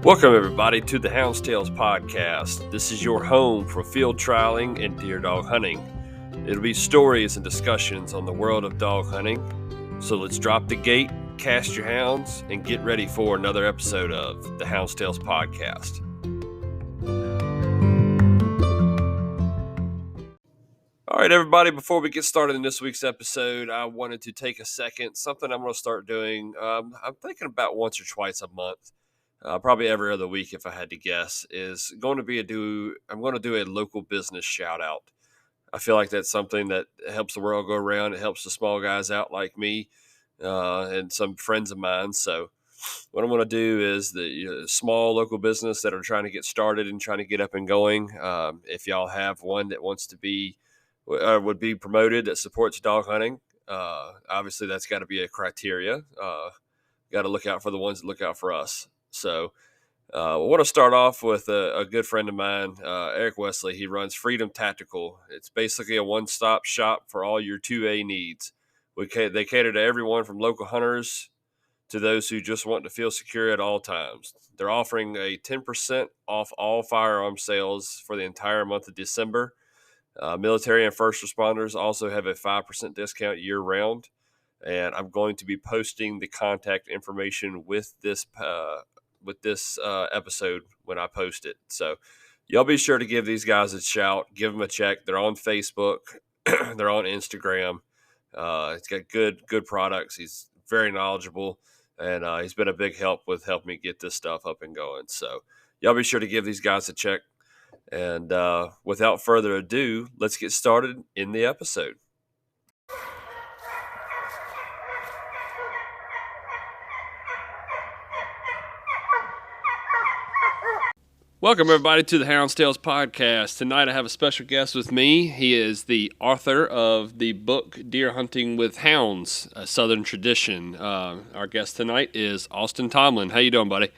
Welcome, everybody, to the Hounds Tales Podcast. This is your home for field trialing and deer dog hunting. It'll be stories and discussions on the world of dog hunting. So let's drop the gate, cast your hounds, and get ready for another episode of the Hounds Tales Podcast. All right, everybody, before we get started in this week's episode, I wanted to take a second. Something I'm going to start doing, I'm thinking about once or twice a month. Probably every other week, if I had to guess, is going to be I'm going to do a local business shout out. I feel like that's something that helps the world go around. It helps the small guys out like me and some friends of mine. So what I'm going to do is the small local business that are trying to get started and trying to get up and going. If y'all have one that wants to be would be promoted that supports dog hunting, obviously that's got to be a criteria. Got to look out for the ones that look out for us. So I want to start off with a good friend of mine, Eric Wesley. He runs Freedom Tactical. It's basically a one-stop shop for all your 2A needs. They cater to everyone from local hunters to those who just want to feel secure at all times. They're offering a 10% off all firearm sales for the entire month of December. Military and first responders also have a 5% discount year-round. And I'm going to be posting the contact information with this episode when I post it. So y'all be sure to give these guys a shout. Give them a check. They're on Facebook. They're on Instagram. It's got good products. He's very knowledgeable, and he's been a big help with helping me get this stuff up and going. So y'all be sure to give these guys a check. And without further ado, let's get started in the episode. Welcome, everybody, to the Hounds Tales Podcast. Tonight I have a special guest with me. He is the author of the book Deer Hunting with Hounds, A Southern Tradition. Our guest tonight is Austin Tomlin. How you doing, buddy?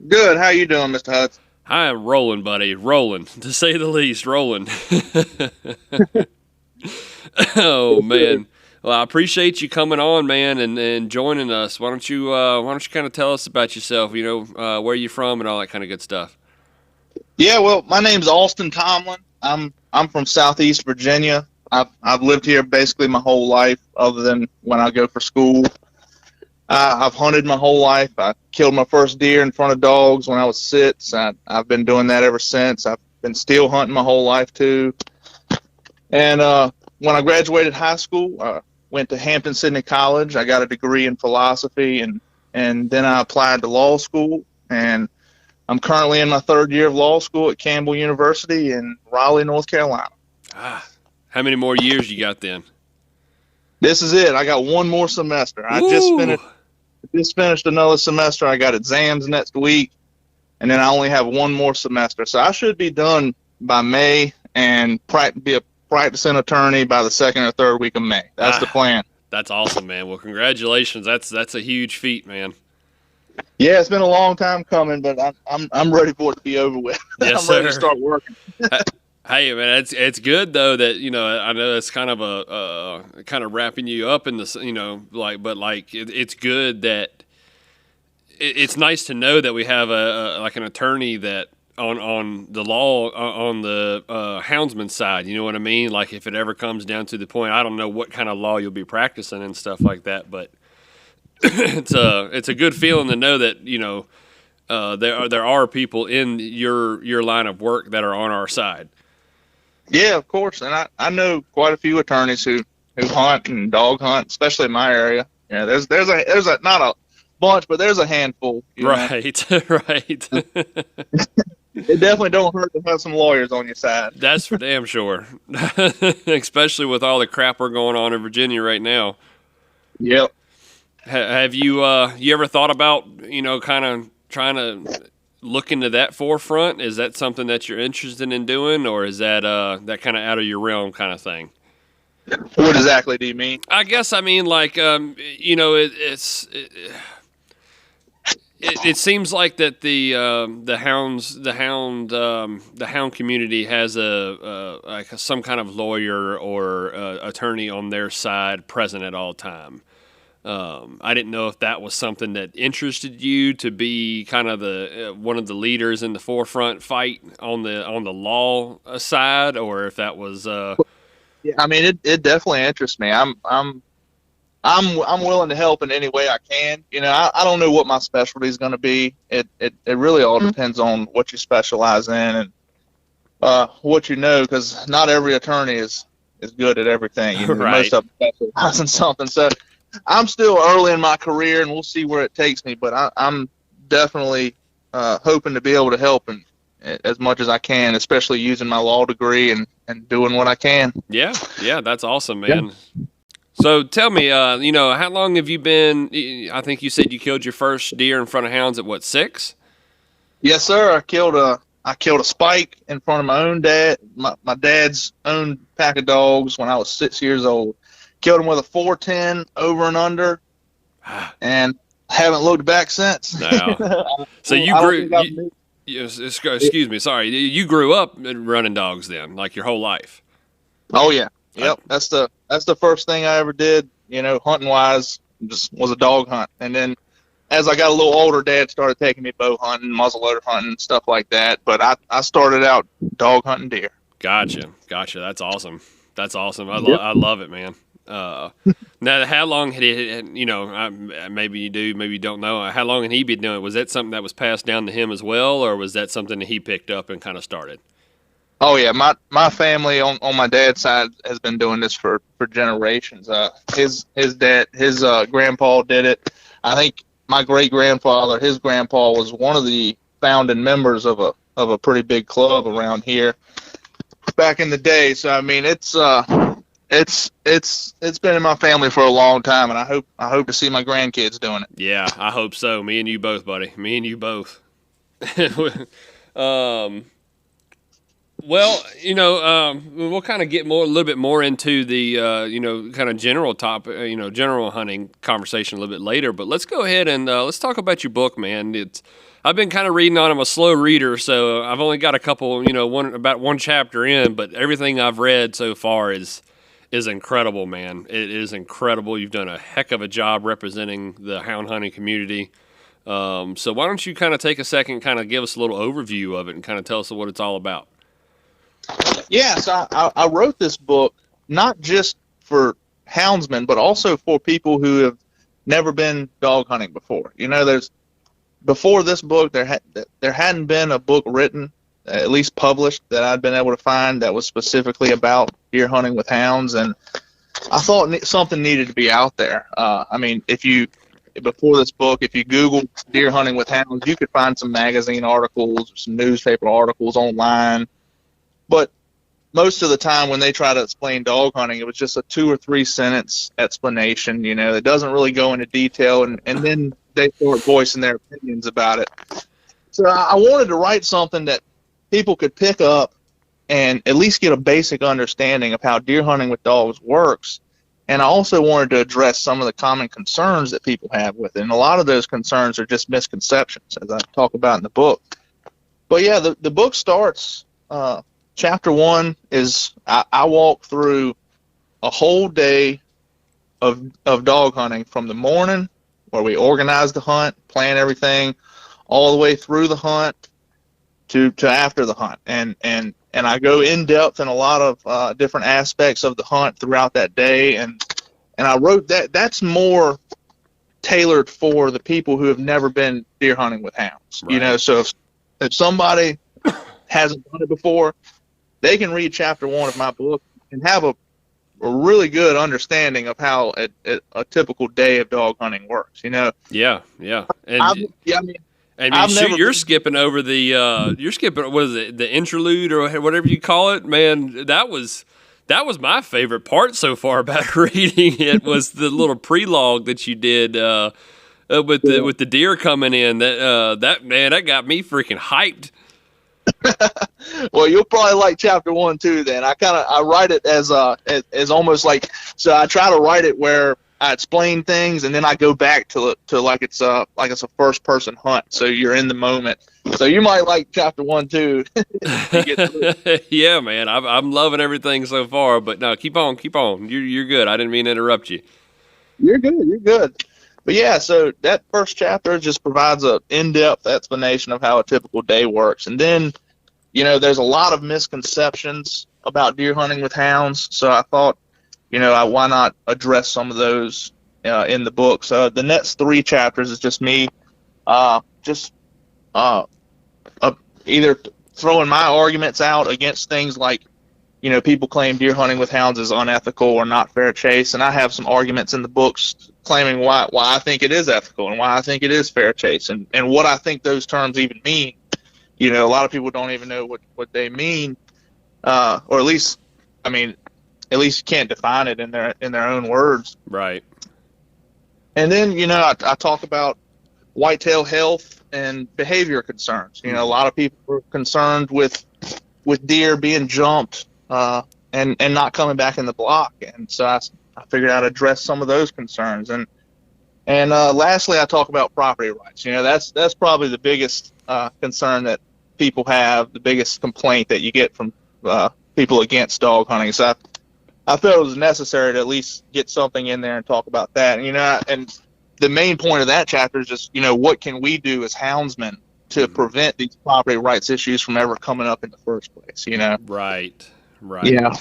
Good. How you doing, Mr. Hudson? I am rolling, buddy. Rolling, to say the least, rolling. Oh, man. Well, I appreciate you coming on, man, and joining us. Why don't you kind of tell us about yourself? Where you from and all that kind of good stuff. Yeah, well, my name's Austin Tomlin. I'm from Southeast Virginia. I've lived here basically my whole life, other than when I go for school. I've hunted my whole life. I killed my first deer in front of dogs when I was 6. I've been doing that ever since. I've been steel hunting my whole life too. And when I graduated high school, went to Hampton-Sydney College. I got a degree in philosophy, and then I applied to law school. And I'm currently in my 3rd year of law school at Campbell University in Raleigh, North Carolina. How many more years you got then? This is it. I got one more semester. I just finished another semester. I got exams next week, and then I only have one more semester. So I should be done by May and be a practicing attorney by the 2nd or 3rd week of May. That's the plan. That's awesome, man. Well, congratulations. That's a huge feat, man. Yeah, it's been a long time coming, but I'm ready for it to be over with. Yes, I'm ready to start working. Hey, man, it's good though that I know it's kind of a kind of wrapping you up in this, it's good that it's nice to know that we have an attorney that on the law on the houndsman side. You know what I mean? Like if it ever comes down to the point, I don't know what kind of law you'll be practicing and stuff like that, but it's a good feeling to know that there are people in your line of work that are on our side. Yeah, of course, and I know quite a few attorneys who hunt and dog hunt, especially in my area. Yeah, there's a not a bunch, but there's a handful. Right, right. It definitely don't hurt to have some lawyers on your side. That's for damn sure, especially with all the crap we're going on in Virginia right now. Yep. Have you ever thought about kind of trying to look into that forefront? Is that something that you're interested in doing, or is that that kind of out of your realm kind of thing? What exactly do you mean? I guess I mean it seems like that the hound community has some kind of lawyer or attorney on their side present at all time. I didn't know if that was something that interested you to be kind of the one of the leaders in the forefront fight on the law side, or if that was. Yeah, I mean, it definitely interests me. I'm willing to help in any way I can. I don't know what my specialty is going to be. It really all depends on what you specialize in and what you know, because not every attorney is good at everything. Right. Most of them specialize in something. So I'm still early in my career, and we'll see where it takes me. But I'm definitely hoping to be able to help as much as I can, especially using my law degree and doing what I can. Yeah, that's awesome, man. Yeah. So tell me, how long have you been? I think you said you killed your first deer in front of hounds at what, 6? Yes, sir. I killed a spike in front of my own dad, my dad's own pack of dogs when I was 6 years old. Killed him with a 410 over and under, and haven't looked back since. No. So you grew. Excuse me. Sorry, you grew up running dogs then, like your whole life. Oh yeah. Yep. That's the first thing I ever did. Hunting wise, just was a dog hunt, and then as I got a little older, Dad started taking me bow hunting, muzzleloader hunting, stuff like that. But I started out dog hunting deer. Gotcha. That's awesome. I love it, man. Now, how long had it? Maybe you do, maybe you don't know. How long had he been doing it? Was that something that was passed down to him as well, or was that something that he picked up and kind of started? Oh yeah, my family on my dad's side has been doing this for generations. His dad, his grandpa did it. I think my great grandfather, his grandpa was one of the founding members of a pretty big club around here back in the day. So I mean, it's been in my family for a long time, and I hope to see my grandkids doing it. Yeah, I hope so. Me and you both, buddy. Me and you both. Well, we'll kind of get a little bit more into the, kind of general topic, general hunting conversation a little bit later. But let's go ahead and let's talk about your book, man. I've been kind of reading on. I'm a slow reader, so I've only got a couple, about one chapter in. But everything I've read so far is incredible, man. It is incredible. You've done a heck of a job representing the hound hunting community. So why don't you kind of take a second, kind of give us a little overview of it, and kind of tell us what it's all about. Yes, I wrote this book not just for houndsmen, but also for people who have never been dog hunting before. Before this book, there hadn't been a book written, at least published, that I'd been able to find that was specifically about deer hunting with hounds, and I thought something needed to be out there. Before this book, if you Google deer hunting with hounds, you could find some magazine articles, some newspaper articles online. But most of the time when they try to explain dog hunting, it was just a 2 or 3 sentence explanation, it doesn't really go into detail, and then they start voicing their opinions about it. So I wanted to write something that people could pick up and at least get a basic understanding of how deer hunting with dogs works. And I also wanted to address some of the common concerns that people have with it. And a lot of those concerns are just misconceptions, as I talk about in the book. But yeah, the book starts... Chapter 1 is I walk through a whole day of dog hunting from the morning where we organize the hunt, plan everything, all the way through the hunt to after the hunt. And I go in depth in a lot of different aspects of the hunt throughout that day. And I wrote that's more tailored for the people who have never been deer hunting with hounds. Right. So if somebody hasn't done it before, they can read chapter 1 of my book and have a really good understanding of how a typical day of dog hunting works. Yeah. And you're skipping over you're skipping, what is it, the interlude or whatever you call it, man. That was my favorite part so far about reading it, was the little prelogue that you did with the deer coming in. That got me freaking hyped. Well, you'll probably like chapter 1 too. Then I write it as almost like, so I try to write it where I explain things and then I go back to like it's a first person hunt. So you're in the moment. So you might like chapter 1 too. Yeah, man, I'm loving everything so far. But no, keep on. You're good. I didn't mean to interrupt you. You're good. You're good. But yeah, so that first chapter just provides a in-depth explanation of how a typical day works, and then there's a lot of misconceptions about deer hunting with hounds. So I thought, why not address some of those in the book? So the next 3 chapters is just me, just either throwing my arguments out against things like, people claim deer hunting with hounds is unethical or not fair chase, and I have some arguments in the books claiming why I think it is ethical and why I think it is fair chase, and what I think those terms even mean. A lot of people don't even know what they mean, or at least you can't define it in their own words. Right. And then, I talk about whitetail health and behavior concerns. A lot of people are concerned with deer being jumped and not coming back in the block. And so I figured I'd address some of those concerns. And lastly, I talk about property rights. That's probably the biggest concern that people have, the biggest complaint that you get from people against dog hunting. So I felt it was necessary to at least get something in there and talk about that. And the main point of that chapter is just, what can we do as houndsmen to prevent these property rights issues from ever coming up in the first place, Right. Yeah.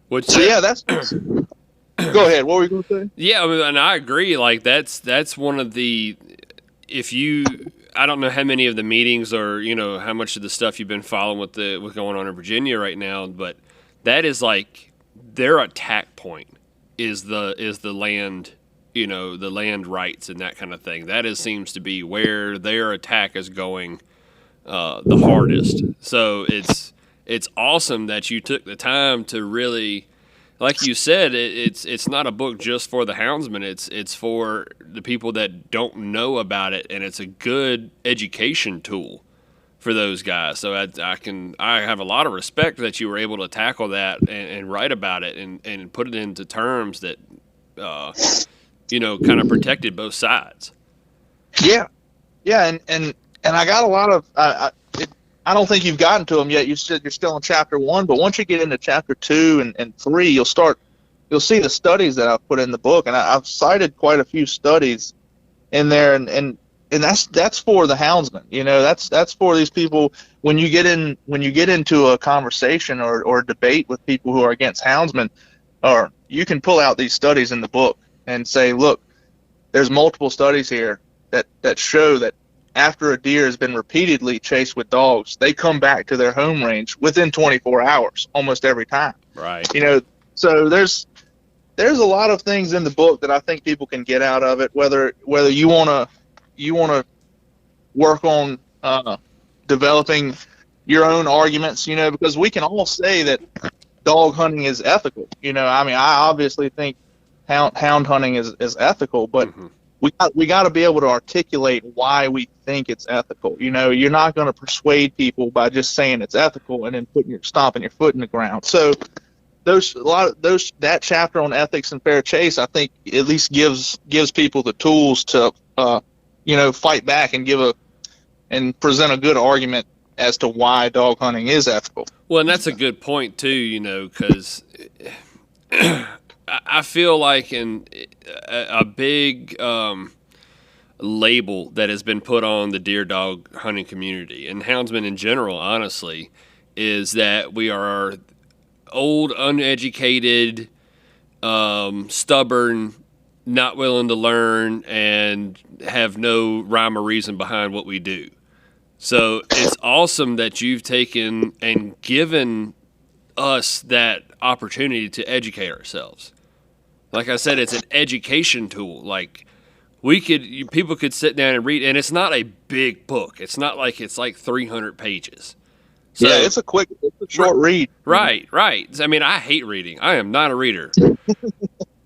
That's go ahead. What were you going to say? Yeah, and I agree. Like that's one of the, I don't know how many of the meetings or how much of the stuff you've been following with going on in Virginia right now, but that is like their attack point is the land, the land rights and that kind of thing. That seems to be where their attack is going the hardest. So it's awesome that you took the time to really, like you said, it's not a book just for the houndsman. It's for the people that don't know about it, and it's a good education tool for those guys. So I have a lot of respect that you were able to tackle that and write about it and put it into terms that kind of protected both sides. Yeah, and I got a lot of. I don't think you've gotten to them yet. You're still in chapter 1, but once you get into chapter 2 and 3, you'll see the studies that I've put in the book, and I've cited quite a few studies in there, and that's for the houndsman. That's for these people. When you get into a conversation or a debate with people who are against houndsmen, or you can pull out these studies in the book and say, look, there's multiple studies here that show that after a deer has been repeatedly chased with dogs, they come back to their home range within 24 hours almost every time. Right. So there's a lot of things in the book that I think people can get out of it, whether you want to work on developing your own arguments, because we can all say that dog hunting is ethical. I obviously think hound hunting is ethical, but we got to be able to articulate why we think it's ethical. You're not going to persuade people by just saying it's ethical and then stomping your foot in the ground. So that chapter on ethics and fair chase, I think, at least gives people the tools to fight back and present a good argument as to why dog hunting is ethical. Well, and that's a good point too, because I feel like a big label that has been put on the deer dog hunting community and houndsmen in general, honestly, is that we are old, uneducated, stubborn, not willing to learn, and have no rhyme or reason behind what we do. So it's awesome that you've taken and given us that opportunity to educate ourselves. Like I said, it's an education tool. Like people could sit down and read, and it's not a big book. It's not like it's like 300 pages. So, yeah, it's a short read. Right. I hate reading. I am not a reader.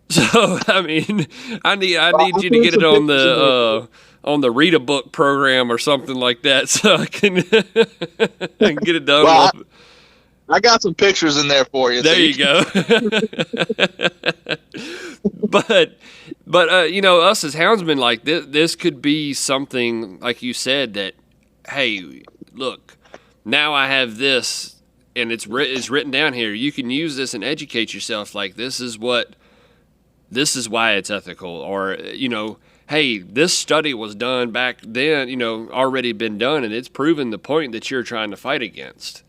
So I need you to get it on the read a book program or something like that, so I can get it done. Well, I got some pictures in there for you. There you go. But us as houndsmen, like this could be something, like you said, that, hey, look, now I have this, and it's written down here. You can use this and educate yourself. Like, this is what this is why it's ethical, or, hey, this study was done back then, already been done, and it's proven the point that you're trying to fight against.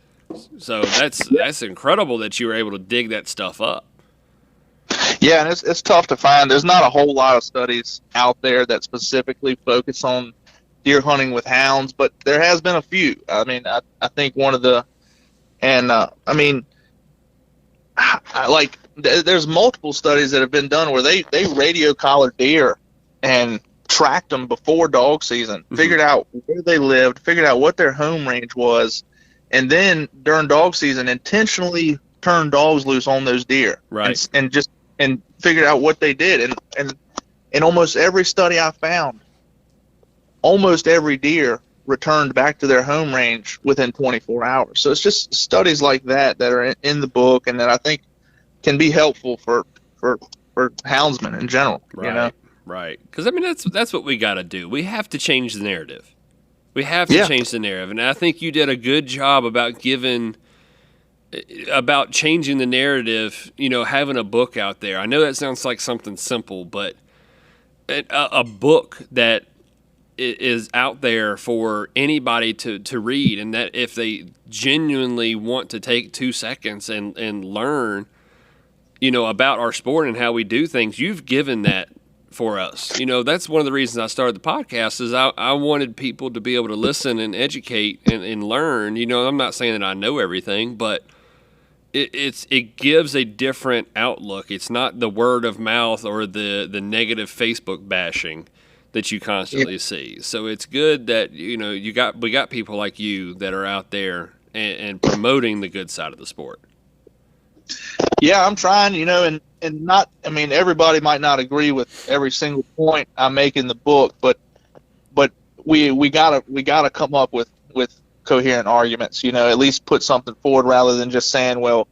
So that's incredible that you were able to dig that stuff up. Yeah, and it's tough to find. There's not a whole lot of studies out there that specifically focus on deer hunting with hounds, but there has been a few. I mean, I think one of the, and there's multiple studies that have been done where they radio collared deer and tracked them before dog season, figured out where they lived, figured out what their home range was, and then during dog season intentionally turned dogs loose on those deer, right? And figured out what they did, and in almost every study I found, almost every deer returned back to their home range within 24 hours. So it's just studies like that are in the book, and that I think can be helpful for houndsmen in general. Right, right. Because that's what we got to do. We have to change the narrative. We have to change the narrative, and I think you did a good job about changing the narrative. Having a book out there. I know that sounds like something simple, but a book that is out there for anybody to read, and that if they genuinely want to take 2 seconds and learn, about our sport and how we do things, you've given that for us. That's one of the reasons I started the podcast, is I wanted people to be able to listen and educate and learn. I'm not saying that I know everything, but it gives a different outlook. It's not the word of mouth or the negative Facebook bashing that you constantly see. So it's good that we got people like you that are out there and promoting the good side of the sport. Yeah, I'm trying, and not. I mean, everybody might not agree with every single point I make in the book, but we gotta come up with coherent arguments. At least put something forward rather than just saying, well,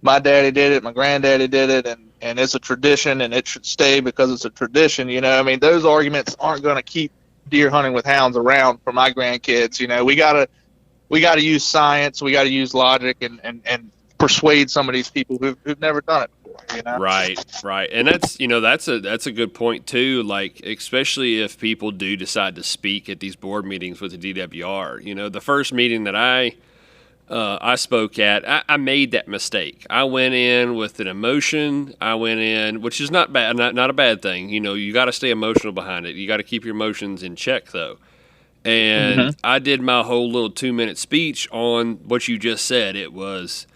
my daddy did it, my granddaddy did it, and it's a tradition and it should stay because it's a tradition. Those arguments aren't going to keep deer hunting with hounds around for my grandkids. We gotta use science, we gotta use logic, and persuade some of these people who've never done it before. Right, and that's a good point too. Like, especially if people do decide to speak at these board meetings with the DWR. The first meeting that I spoke at, I made that mistake. I went in with an emotion. Which is not bad, not a bad thing. You got to stay emotional behind it. You got to keep your emotions in check, though. And I did my whole little 2-minute speech on what you just said. It was,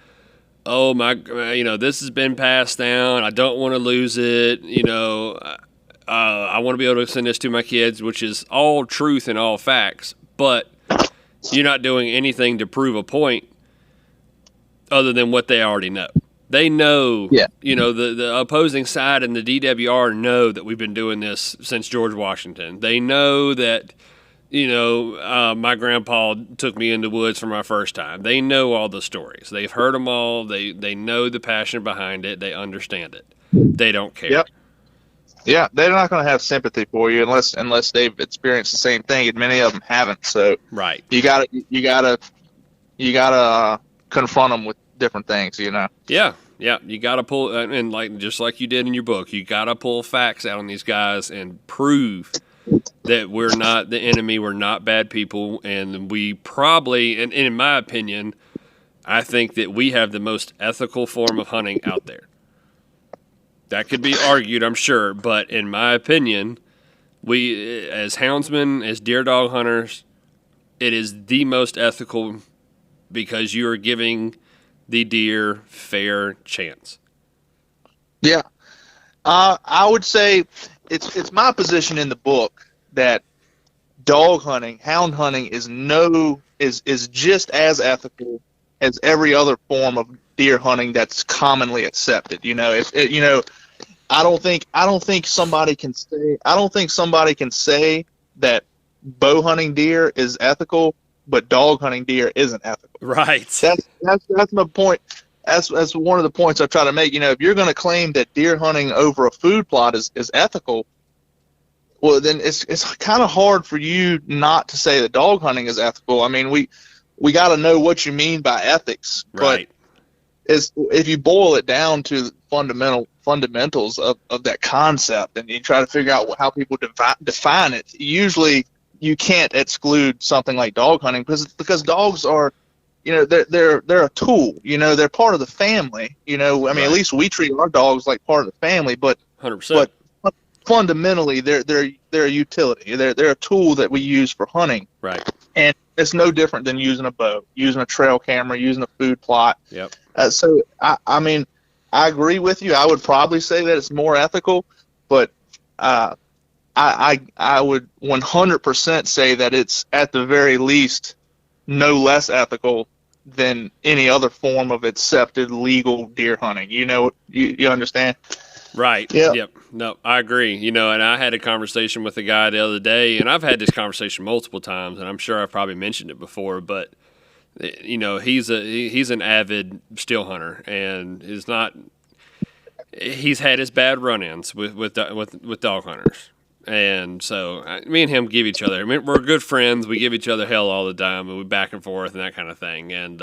oh my, this has been passed down. I don't want to lose it. I want to be able to send this to my kids, which is all truth and all facts. But you're not doing anything to prove a point other than what they already know. They know, the opposing side and the DWR know that we've been doing this since George Washington. They know that, my grandpa took me in the woods for my first time. They know all the stories. They've heard them all. They know the passion behind it. They understand it. They don't care. Yep. Yeah, they're not going to have sympathy for you unless they've experienced the same thing, and many of them haven't. So right, you gotta confront them with different things. Yeah, you got to pull, and just like you did in your book, you got to pull facts out on these guys and prove that we're not the enemy, we're not bad people, and we probably, and in my opinion, I think that we have the most ethical form of hunting out there. That could be argued, I'm sure, but in my opinion, we, as houndsmen, as deer dog hunters, it is the most ethical because you are giving the deer fair chance. Yeah. I would say it's my position in the book that dog hunting, hound hunting is just as ethical as every other form of deer hunting that's commonly accepted. I don't think somebody can say that bow hunting deer is ethical, but dog hunting deer isn't ethical. Right. That's my point. That's one of the points I try to make. If you're going to claim that deer hunting over a food plot is ethical, well, then it's kind of hard for you not to say that dog hunting is ethical. I mean, we got to know what you mean by ethics, right. is if you boil it down to the fundamentals of that concept, and you try to figure out how people define it, usually you can't exclude something like dog hunting because dogs are, they're a tool. They're part of the family. I mean, Right. at least we treat our dogs like part of the family, but 100%. but fundamentally they're a utility. They're a tool that we use for hunting. Right. And it's no different than using a bow, using a trail camera, using a food plot. Yep. So, I mean, I agree with you. I would probably say that it's more ethical, but I would 100% say that it's at the very least no less ethical than any other form of accepted legal deer hunting. You understand? Right. Yeah. Yep. No, I agree. And I had a conversation with a guy the other day, and I've had this conversation multiple times, and I'm sure I've probably mentioned it before, but he's an avid still hunter, and he's had his bad run-ins with dog hunters. And so me and him give each other, we're good friends. We give each other hell all the time, and we back and forth and that kind of thing. And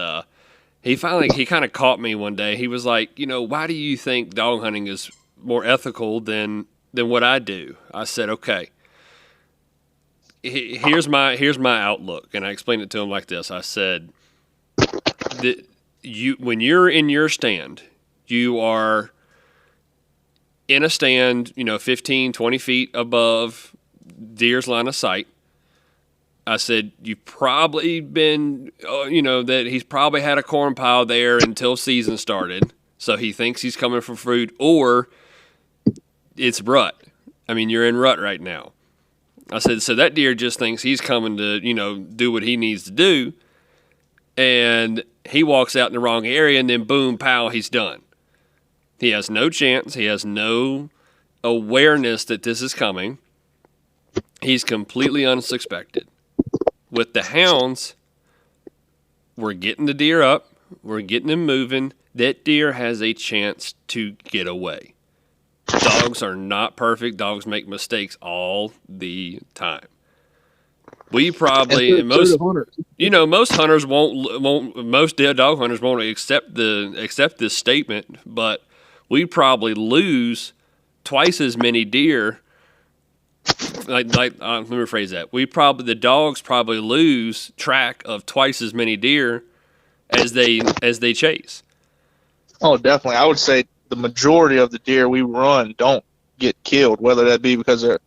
he kind of caught me one day. He was like, why do you think dog hunting is more ethical than what I do? I said, okay, here's my outlook, and I explained it to him like this. I said, when you're in your stand, you are in a stand, 15, 20 feet above deer's line of sight. I said, you've probably been, that he's probably had a corn pile there until season started. So he thinks he's coming for food, or it's rut. You're in rut right now. I said, so that deer just thinks he's coming to, do what he needs to do. And he walks out in the wrong area, and then boom, pow, he's done. He has no chance. He has no awareness that this is coming. He's completely unsuspected. With the hounds, we're getting the deer up. We're getting him moving. That deer has a chance to get away. Dogs are not perfect. Dogs make mistakes all the time. We probably most hunters won't most dead dog hunters won't accept this statement, but we probably lose twice as many deer. Let me rephrase that. The dogs probably lose track of twice as many deer as they chase. Oh, definitely. I would say the majority of the deer we run don't get killed, whether that be because they're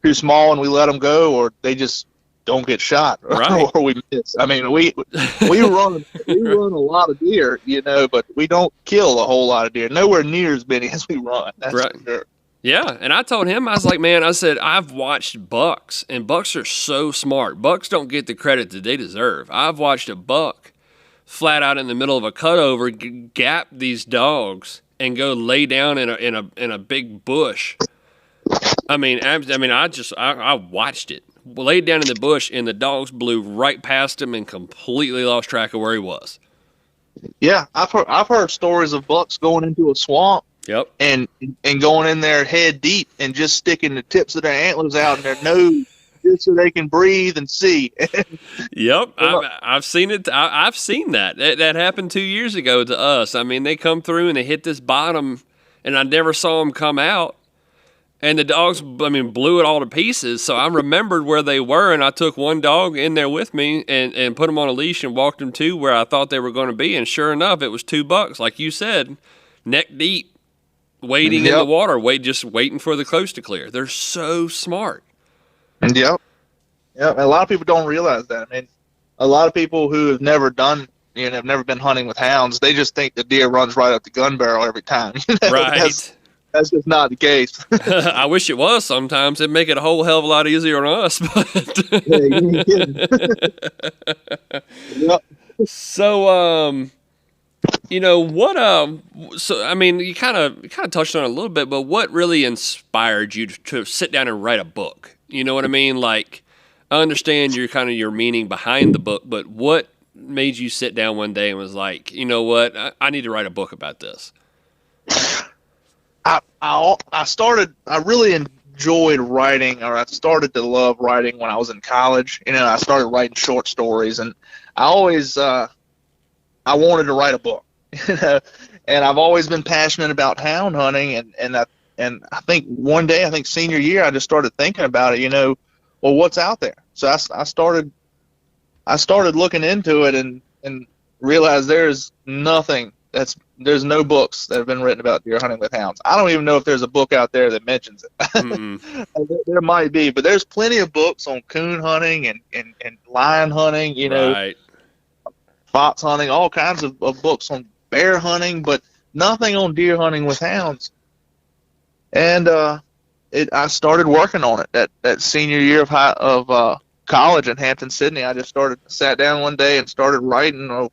too small and we let them go, or they just don't get shot, right. Or we miss. We run a lot of deer, but we don't kill a whole lot of deer. Nowhere near as many as we run. That's right. For sure. Yeah, and I told him, I was like, man, I've watched bucks, and bucks are so smart. Bucks don't get the credit that they deserve. I've watched a buck flat out in the middle of a cutover gap these dogs and go lay down in a big bush. I watched it. Laid down in the bush, and the dogs blew right past him and completely lost track of where he was. Yeah, I've heard stories of bucks going into a swamp. Yep. And going in there head deep and just sticking the tips of their antlers out in their nose just so they can breathe and see. Yep. I've seen it. I've seen that. That happened 2 years ago to us. They come through and they hit this bottom, and I never saw them come out. And the dogs, blew it all to pieces. So I remembered where they were, and I took one dog in there with me and put them on a leash and walked them to where I thought they were going to be. And sure enough, it was 2 bucks, like you said, neck deep. Waiting in the water, just waiting for the coast to clear. They're so smart. Yep. A lot of people don't realize that. A lot of people who have never done, have never been hunting with hounds, they just think the deer runs right up the gun barrel every time. Right. That's just not the case. I wish it was sometimes. It'd make it a whole hell of a lot easier on us. But yeah, you ain't kidding. Yep. So, you kind of touched on it a little bit, but what really inspired you to sit down and write a book? You know what I mean? Like, I understand your meaning behind the book, but what made you sit down one day and was like, you know what, I need to write a book about this? I really enjoyed writing, or I started to love writing when I was in college. I started writing short stories, and I always, I wanted to write a book. you know, and I've always been passionate about hound hunting, and I think one day, I think senior year, I just started thinking about it, well, what's out there? So I started looking into it and realized there's there's no books that have been written about deer hunting with hounds. I don't even know if there's a book out there that mentions it. There might be, but there's plenty of books on coon hunting and lion hunting, Right. fox hunting, all kinds of books on bear hunting, but nothing on deer hunting with hounds. And I started working on it that senior year of college in Hampton, Sydney. I just sat down one day and started writing.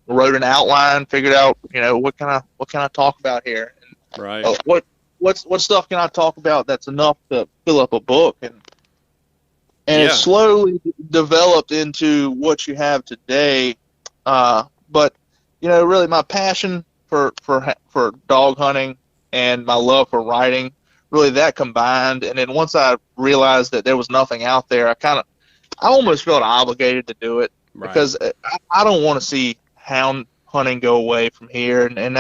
Wrote an outline, figured out, what can I talk about here, and Right. What stuff can I talk about that's enough to fill up a book, and Yeah. it slowly developed into what you have today. But really, my passion for dog hunting and my love for writing, really that combined. And then once I realized that there was nothing out there, I almost felt obligated to do it. Right. Because I don't want to see hound hunting go away from here, and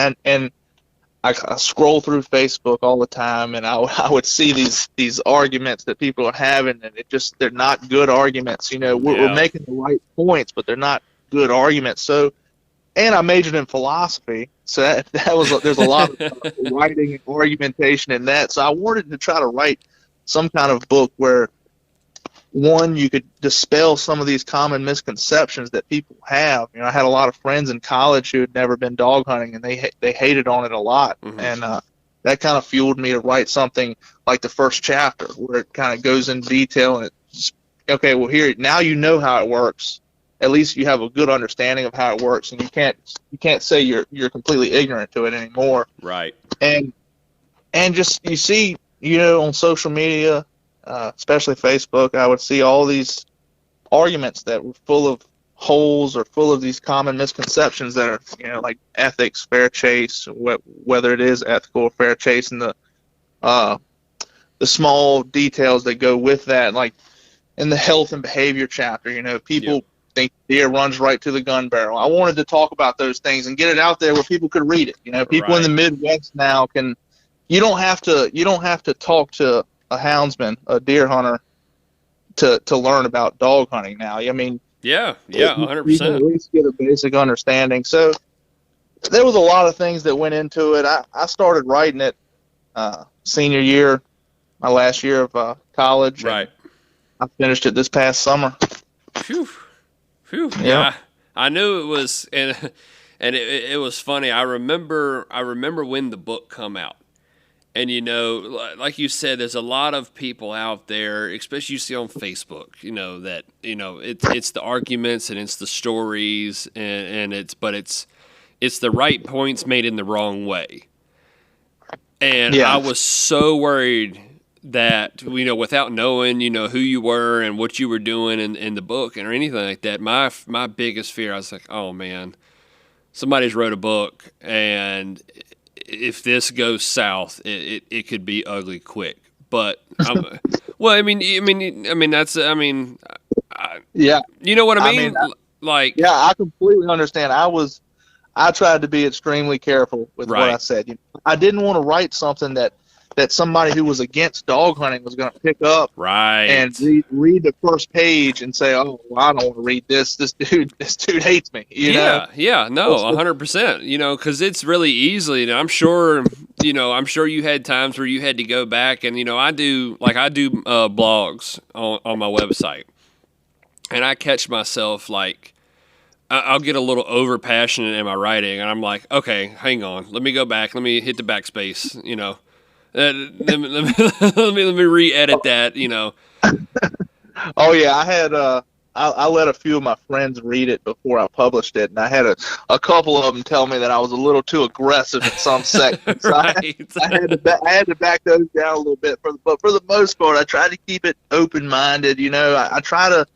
I scroll through Facebook all the time, and I would see these arguments that people are having, and they're not good arguments. We're making the right points, but they're not good arguments. So, and I majored in philosophy, so there's a lot of writing and argumentation in that. So I wanted to try to write some kind of book where, one, you could dispel some of these common misconceptions that people have. I had a lot of friends in college who had never been dog hunting, and they hated on it a lot. Mm-hmm. And that kind of fueled me to write something like the first chapter, where it kind of goes in detail, and it's, okay, well, here, now you know how it works. At least you have a good understanding of how it works, and you can't say you're completely ignorant to it anymore. Right. And just, you see, on social media, especially Facebook, I would see all these arguments that were full of holes or full of these common misconceptions that are, like ethics, fair chase, whether it is ethical or fair chase, and the small details that go with that, like in the health and behavior chapter, people think deer runs right to the gun barrel. I wanted to talk about those things and get it out there where people could read it. People in the Midwest now you don't have to talk to a houndsman, a deer hunter, to learn about dog hunting now. I mean, yeah, 100%. You can at least get a basic understanding. So there was a lot of things that went into it. I started writing it senior year, my last year of college. Right. I finished it this past summer. Phew. Yeah. I knew it was, and it was funny. I remember when the book come out. And, like you said, there's a lot of people out there, especially you see on Facebook, that, it's the arguments and it's the stories and it's the right points made in the wrong way. And I was so worried that, without knowing, who you were and what you were doing in the book or anything like that, my biggest fear, I was like, oh man, somebody's wrote a book, and if this goes south, it could be ugly quick. But well, I mean, that's, yeah, you know what I mean? Yeah, I completely understand. I tried to be extremely careful with what I said. I didn't want to write something that somebody who was against dog hunting was going to pick up and read the first page and say, "Oh, well, I don't want to read this. This dude hates me." No, 100%. Because it's really easily. And I'm sure you had times where you had to go back and I do blogs on my website, and I catch myself like I'll get a little over passionate in my writing, and I'm like, okay, hang on, let me go back, let me hit the backspace, let me re-edit that, Oh yeah, I had I let a few of my friends read it before I published it, and I had a couple of them tell me that I was a little too aggressive in some sections. So I had to back those down a little bit, but for the most part, I try to keep it open-minded. I try to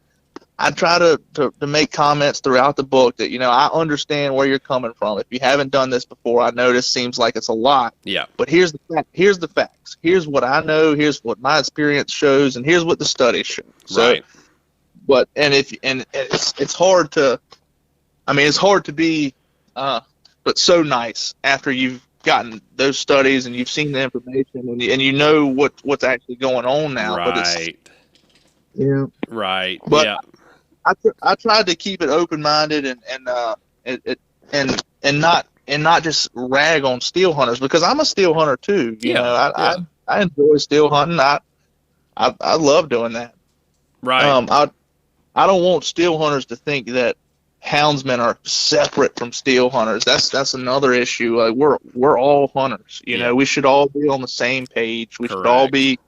make comments throughout the book that I understand where you're coming from. If you haven't done this before, I know this seems like it's a lot. Yeah. But here's the facts. Here's what I know. Here's what my experience shows, and here's what the studies show. So, right. But it's hard to, it's hard to be but so nice after you've gotten those studies and you've seen the information and you know what's actually going on now. Right. But it's, yeah. Right. But yeah. I tried to keep it open minded and not just rag on steel hunters, because I'm a steel hunter too. You know, I enjoy steel hunting. I love doing that. Right. I don't want steel hunters to think that houndsmen are separate from steel hunters. That's another issue. Like, we're all hunters. You know, we should all be on the same page. We should all be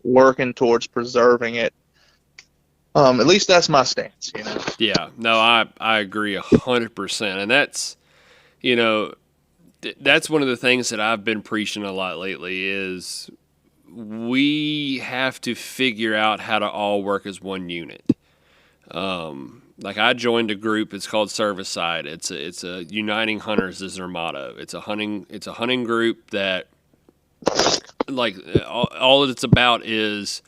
working towards preserving it. At least that's my stance. You know. Yeah. No, I agree 100%, and that's, you know, that's one of the things that I've been preaching a lot lately is we have to figure out how to all work as one unit. Like, I joined a group. It's called Serviceside. It's a Uniting Hunters is their motto. It's a hunting group that, like, all it's about is,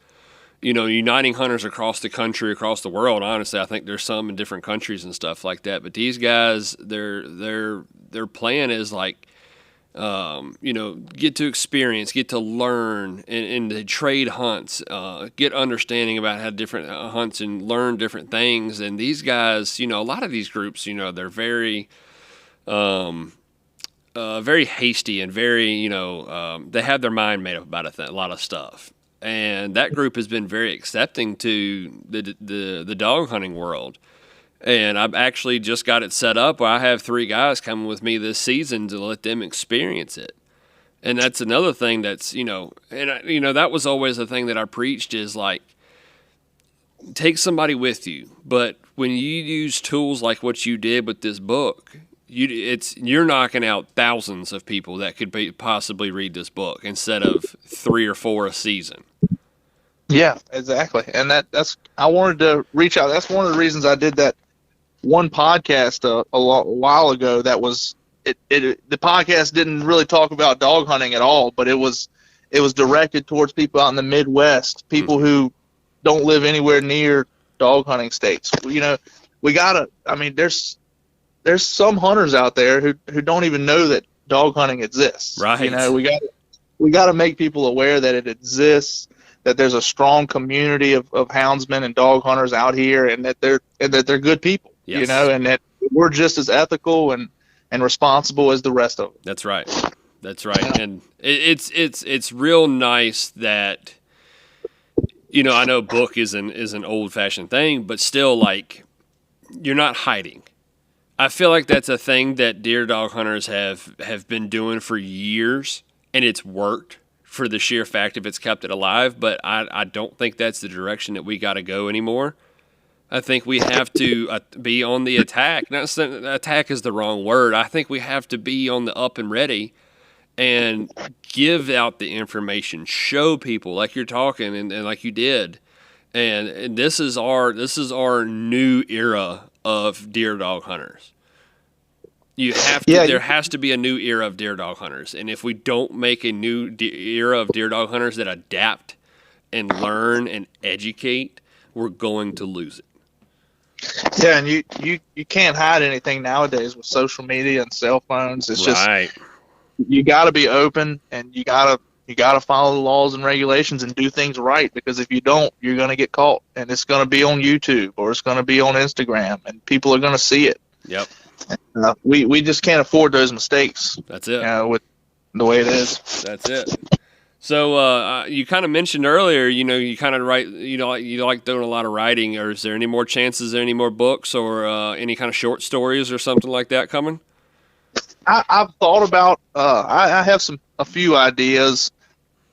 you know, uniting hunters across the country, across the world. Honestly, I think there's some in different countries and stuff like that. But these guys, their plan is like, you know, get to experience, get to learn, and to trade hunts, get understanding about how different hunts and learn different things. And these guys, you know, a lot of these groups, you know, they're very, very hasty and very, you know, they have their mind made up about a lot of stuff. And that group has been very accepting to the dog hunting world. And I've actually just got it set up where I have 3 guys coming with me this season to let them experience it. And that's another thing that's, you know, and, you know, that was always the thing that I preached is, like, take somebody with you. But when you use tools like what you did with this book, you're knocking out thousands of people that could possibly read this book instead of 3 or 4 a season. Yeah, exactly. And that's I wanted to reach out. That's one of the reasons I did that one podcast a while ago. That was the podcast didn't really talk about dog hunting at all, but it was directed towards people out in the Midwest, people who don't live anywhere near dog hunting states. You know, there's some hunters out there who don't even know that dog hunting exists. Right. You know, we got to make people aware that it exists, that there's a strong community of houndsmen and dog hunters out here, and that they're good people. Yes. You know, and that we're just as ethical and responsible as the rest of them. That's right. That's right. Yeah. And it's real nice that, you know, I know book is an old fashioned thing, but still, like, you're not hiding. I feel like that's a thing that deer dog hunters have been doing for years, and it's worked for the sheer fact of it's kept it alive, but I don't think that's the direction that we got to go anymore. I think we have to be on the attack. Not saying attack is the wrong word. I think we have to be on the up and ready and give out the information, show people like you're talking and like you did. And this is our new era of deer dog hunters. There has to be a new era of deer dog hunters. And if we don't make a new era of deer dog hunters that adapt and learn and educate, we're going to lose it. Yeah, and you can't hide anything nowadays with social media and cell phones. It's right. Just you got to be open, and you got to follow the laws and regulations and do things right, because if you don't, you're going to get caught, and it's going to be on YouTube or it's going to be on Instagram, and people are going to see it. Yep. We just can't afford those mistakes. That's it. With the way it is. That's it. So you kind of mentioned earlier, you know, you kind of write, you know, you like doing a lot of writing. Or is there any more chances, any more books, or any kind of short stories or something like that coming? I've thought about. I have a few ideas.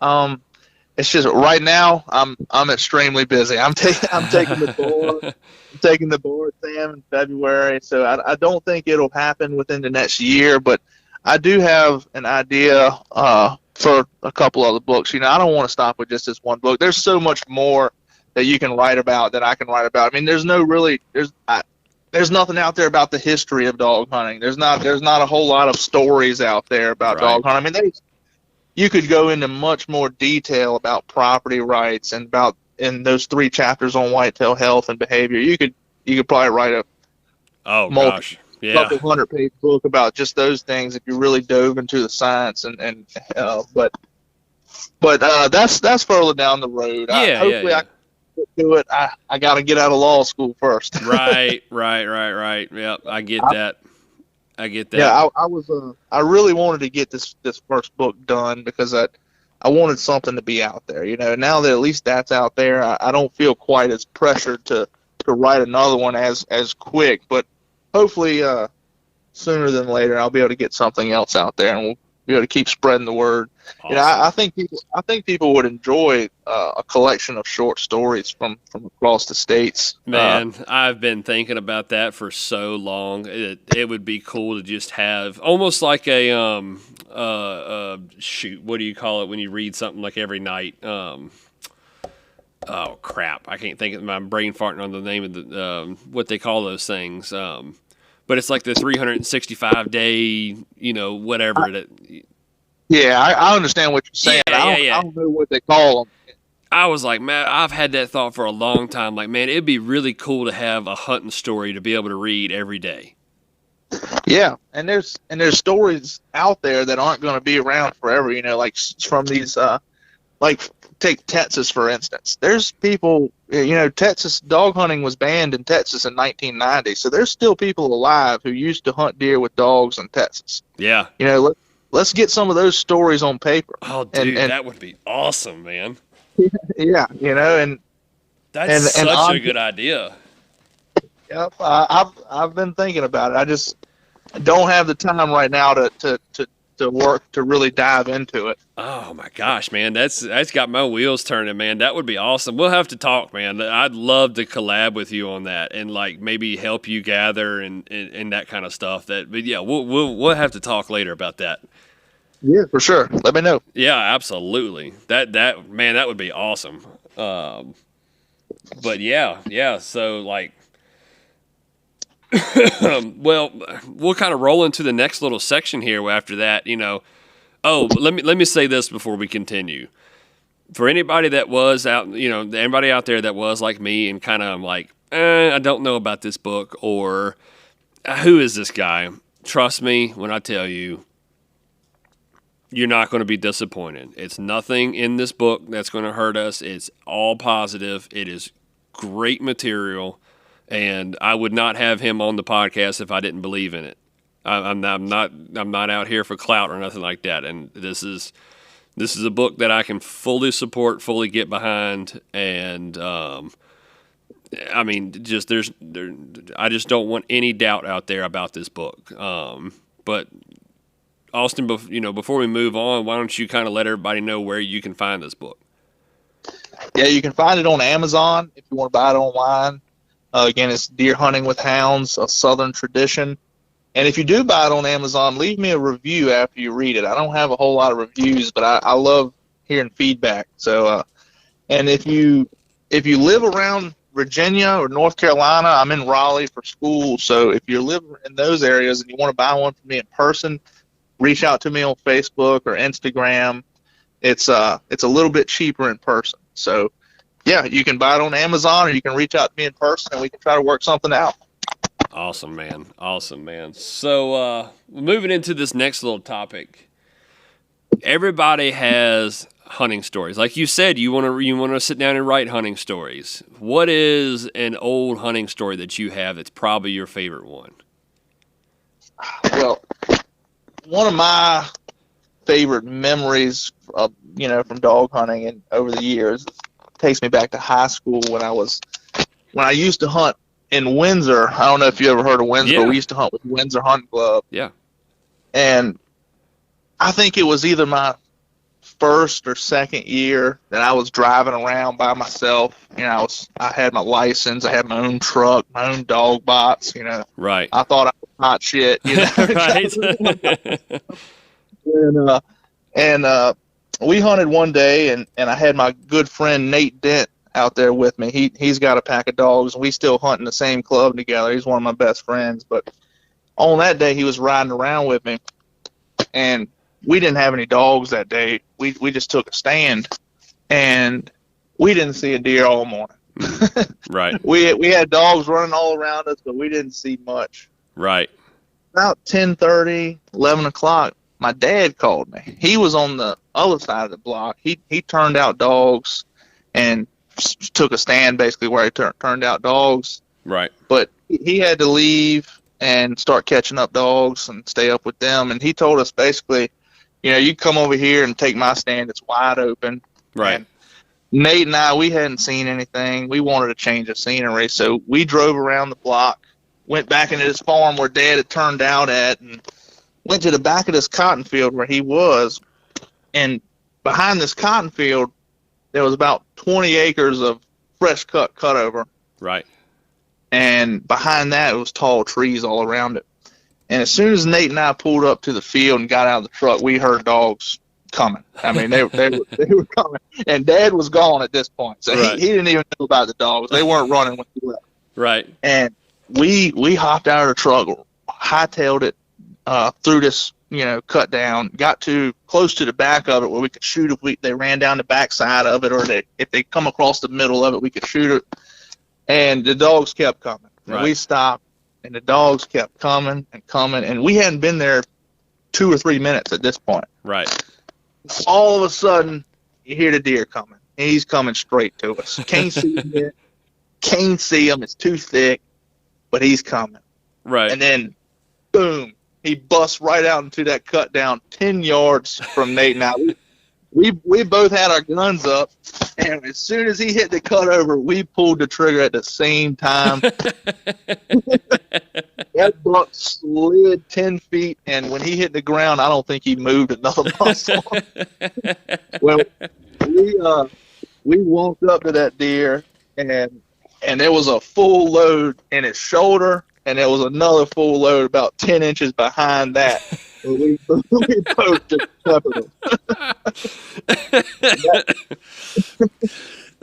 It's just right now I'm extremely busy. I'm taking the board. I'm taking the board exam in February, so I don't think it'll happen within the next year. But I do have an idea for a couple other books. You know, I don't want to stop with just this one book. There's so much more that you can write about, that I can write about. I mean, there's nothing out there about the history of dog hunting. There's not a whole lot of stories out there about dog hunting. I mean, you could go into much more detail about property rights and about in those 3 chapters on whitetail health and behavior. You could probably write Yeah. couple 100-page book about just those things if you really dove into the science but that's further down the road. Hopefully I can get to it. I got to get out of law school first. Right. Yep, I get that. Yeah, I really wanted to get this first book done because I wanted something to be out there. Now that at least that's out there, I don't feel quite as pressured to write another one as quick. But hopefully, sooner than later, I'll be able to get something else out there, and we'll be able to keep spreading the word. Awesome. I think people would enjoy a collection of short stories from across the states. Man, I've been thinking about that for so long. It would be cool to just have almost like a shoot. What do you call it when you read something like every night? Oh crap! I can't think of my brain farting on the name of the what they call those things. But it's like the 365 day, whatever that. Yeah, I understand what you're saying. Yeah. I don't know what they call them. I was like, man, I've had that thought for a long time. Like, man, it'd be really cool to have a hunting story to be able to read every day. Yeah, and there's stories out there that aren't going to be around forever. Like from these, like take Texas for instance. There's people, Texas dog hunting was banned in Texas in 1990, so there's still people alive who used to hunt deer with dogs in Texas. Yeah. Let's get some of those stories on paper. Oh, dude, that would be awesome, man. Yeah, and that's such a good idea. Yep, I've been thinking about it. I just don't have the time right now to work to really dive into it. Oh my gosh, man, that's got my wheels turning, man. That would be awesome. We'll have to talk, man. I'd love to collab with you on that and like maybe help you gather and that kind of stuff. But yeah, we'll have to talk later about that. Yeah, for sure. Let me know. Yeah, absolutely. That man, that would be awesome. But yeah. So like, well, we'll kind of roll into the next little section here after that. Oh, let me say this before we continue. For anybody that was out, anybody out there that was like me and kind of like, I don't know about this book or who is this guy? Trust me when I tell you. You're not going to be disappointed. It's nothing in this book that's going to hurt us. It's all positive. It is great material, and I would not have him on the podcast if I didn't believe in it. I'm not out here for clout or nothing like that. And this is a book that I can fully support, fully get behind, and I mean, I just don't want any doubt out there about this book. But Austin, before we move on, why don't you kind of let everybody know where you can find this book? Yeah, you can find it on Amazon if you want to buy it online. Again, it's Deer Hunting with Hounds, a Southern Tradition. And if you do buy it on Amazon, leave me a review after you read it. I don't have a whole lot of reviews, but I love hearing feedback. So, and if you live around Virginia or North Carolina, I'm in Raleigh for school. So if you live in those areas and you want to buy one from me in person, reach out to me on Facebook or Instagram. It's a little bit cheaper in person. So, yeah, you can buy it on Amazon or you can reach out to me in person and we can try to work something out. Awesome, man. So, moving into this next little topic, everybody has hunting stories. Like you said, you want to sit down and write hunting stories. What is an old hunting story that you have that's probably your favorite one? Well, one of my favorite memories of, from dog hunting and over the years takes me back to high school when I used to hunt in Windsor. I don't know if you ever heard of Windsor, but we used to hunt with Windsor Hunting Club. Yeah. And I think it was either my first or second year that I was driving around by myself. I had my license, I had my own truck, my own dog box, Right. I thought I was hot shit, Right. And we hunted one day, and I had my good friend Nate Dent out there with me. He's got a pack of dogs, and we still hunt in the same club together. He's one of my best friends. But on that day, he was riding around with me, and we didn't have any dogs that day. We just took a stand, and we didn't see a deer all morning. Right. We had dogs running all around us, but we didn't see much. Right. about 10:30, 11 o'clock, my dad called me. He was on the other side of the block. He turned out dogs and took a stand basically where he turned out dogs. Right. But he had to leave and start catching up dogs and stay up with them. And he told us basically, you come over here and take my stand. It's wide open. Right. And Nate and I, we hadn't seen anything. We wanted to change the scenery. So we drove around the block, went back into his farm where Dad had turned out at, and went to the back of this cotton field where he was. And behind this cotton field, there was about 20 acres of fresh cut over. Right. And behind that, it was tall trees all around it. And as soon as Nate and I pulled up to the field and got out of the truck, we heard dogs coming. I mean, they were coming. And Dad was gone at this point, so he didn't even know about the dogs. They weren't running when he left. Right. And we hopped out of the truck, hightailed it through this, cut down, got to close to the back of it where we could shoot if they ran down the back side of it, or if they come across the middle of it, we could shoot it. And the dogs kept coming. And right. We stopped, and the dogs kept coming and coming, and we hadn't been there 2 or 3 minutes at this point. Right. All of a sudden, you hear the deer coming. And he's coming straight to us. Can't see him yet. Can't see him. It's too thick, but he's coming. Right. And then, boom, he busts right out into that cut down 10 yards from Nate and I. We both had our guns up, and as soon as he hit the cut over, we pulled the trigger at the same time. That buck slid 10 feet, and when he hit the ground, I don't think he moved another muscle. Well, we walked up to that deer, and there was a full load in his shoulder, and there was another full load about 10 inches behind that. We both just covered him.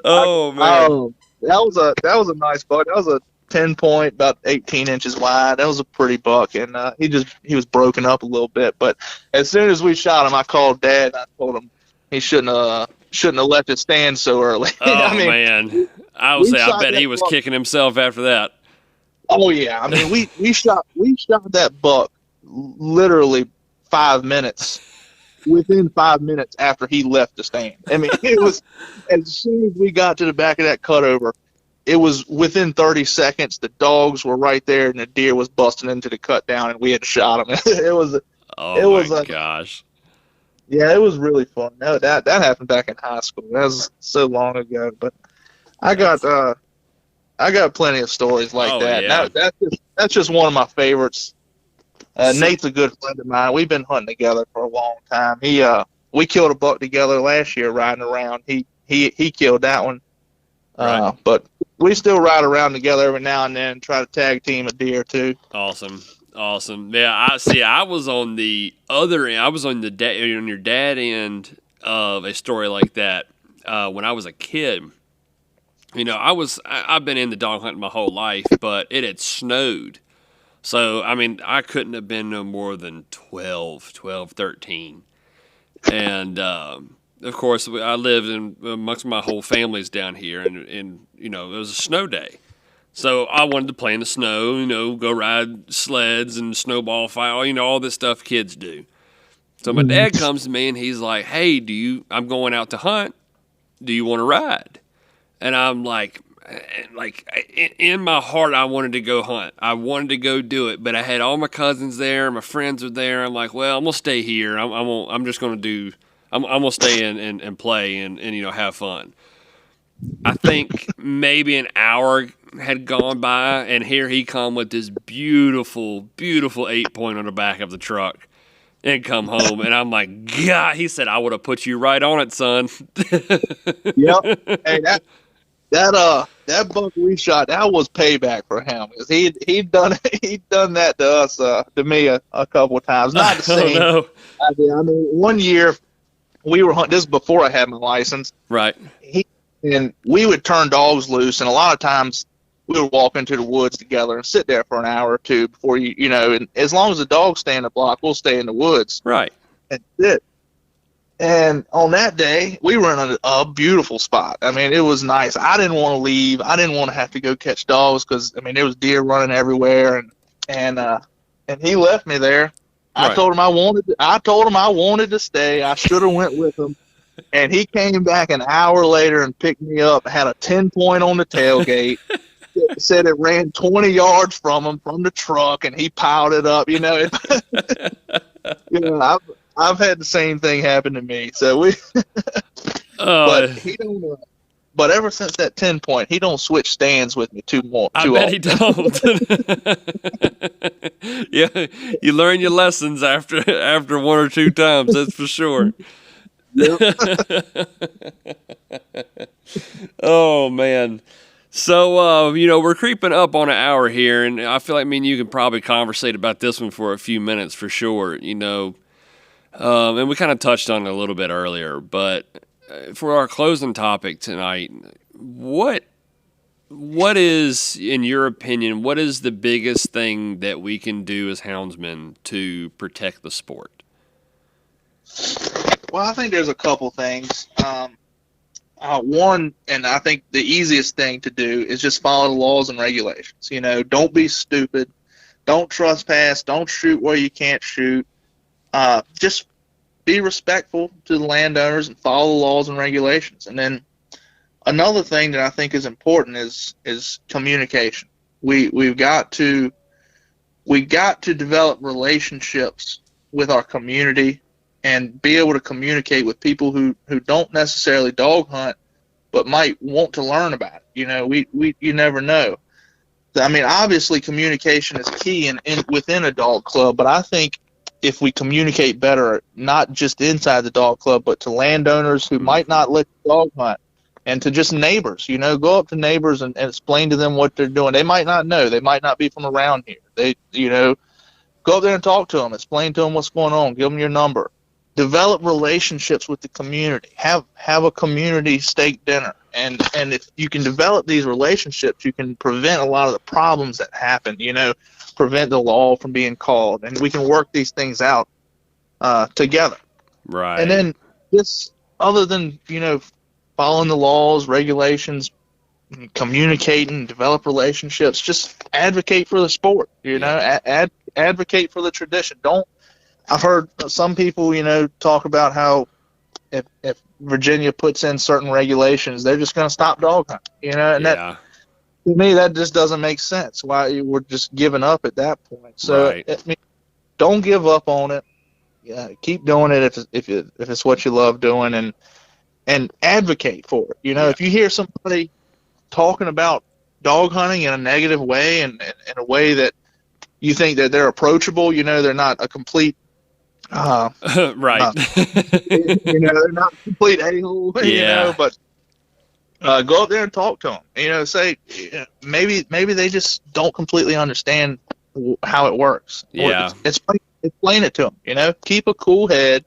Oh man, that was a nice buck. That was a 10-point, about 18 inches wide. That was a pretty buck, and he was broken up a little bit. But as soon as we shot him, I called Dad. And I told him he shouldn't have left his stand so early. Oh I mean, man, I bet he was kicking himself after that. Oh yeah, I mean we shot that buck literally 5 minutes. Within 5 minutes after he left the stand. I mean, it was as soon as we got to the back of that cutover, it was within 30 seconds. The dogs were right there, and the deer was busting into the cut down, and we had shot him. Gosh. Yeah, it was really fun. No, that happened back in high school. That was so long ago, but I got plenty of stories like that. Yeah. That's just one of my favorites. Nate's a good friend of mine. We've been hunting together for a long time. We killed a buck together last year riding around. He killed that one. Right. But we still ride around together every now and then and try to tag team a deer too. Awesome. Yeah, I was on the other end. I was on on your dad end of a story like that when I was a kid. I've been into dog hunting my whole life, but it had snowed. So, I mean, I couldn't have been no more than 12, 13. And, of course, I lived amongst my whole family's down here, and it was a snow day. So I wanted to play in the snow, go ride sleds and snowball fight, all this stuff kids do. So my dad comes to me, and he's like, hey, I'm going out to hunt. Do you want to ride? And I'm like, in my heart, I wanted to go hunt. I wanted to go do it, but I had all my cousins there, my friends were there. I'm like, well, I'm gonna stay here. I'm just gonna I'm gonna stay in and play and have fun. I think maybe an hour had gone by, and here he come with this beautiful, beautiful 8-point on the back of the truck, and come home, and I'm like, God, he said, I would have put you right on it, son. Yep. Hey, that buck we shot, that was payback for him, because he'd done that to us, to me a couple of times. Not the same. Oh, no. I mean, one year we were hunting. This is before I had my license. Right. And we would turn dogs loose, and a lot of times we would walk into the woods together and sit there for an hour or two before and as long as the dogs stay in the block, we'll stay in the woods. Right. That's it. And on that day, we were in a beautiful spot. I mean, it was nice. I didn't want to leave. I didn't want to have to go catch dogs because, I mean, there was deer running everywhere. And and he left me there. I Right. told him I wanted to stay. I should have went with him. And he came back an hour later and picked me up, had a 10-point on the tailgate, said it ran 20 yards from him from the truck, and he piled it up. I've had the same thing happen to me. So but he don't. But ever since that 10-point, he don't switch stands with me too I bet he don't. Yeah, you learn your lessons after one or two times. That's for sure. Oh man. So we're creeping up on an hour here, and I feel like me and you can probably conversate about this one for a few minutes for sure. And we kind of touched on it a little bit earlier, but for our closing topic tonight, what is, in your opinion, what is the biggest thing that we can do as houndsmen to protect the sport? Well, I think there's a couple things. One, and I think the easiest thing to do is just follow the laws and regulations. Don't be stupid. Don't trespass. Don't shoot where you can't shoot. Just be respectful to the landowners and follow the laws and regulations. And then another thing that I think is important is communication. We've got to develop relationships with our community and be able to communicate with people who don't necessarily dog hunt, but might want to learn about it. You never know. I mean, obviously communication is key within a dog club, but I think if we communicate better, not just inside the dog club, but to landowners who might not let you dog hunt, and to just neighbors, go up to neighbors and explain to them what they're doing. They might not know. They might not be from around here. Go up there and talk to them, explain to them what's going on, give them your number. Develop relationships with the community. Have a community steak dinner. And if you can develop these relationships, you can prevent a lot of the problems that happen, prevent the law from being called. And we can work these things out together. Right. And then this, other than, following the laws, regulations, communicating, develop relationships, just advocate for the sport, advocate for the tradition. I've heard some people, talk about how if Virginia puts in certain regulations, they're just going to stop dog hunting, that, to me, that just doesn't make sense. Why we're just giving up at that point. So right. Don't give up on it. Yeah, keep doing it if it's what you love doing, and advocate for it. If you hear somebody talking about dog hunting in a negative way and in a way that you think that they're approachable, they're not a complete right. They're not complete a-hole, but go up there and talk to them. Say maybe they just don't completely understand how it works. Yeah. Explain it to them. Keep a cool head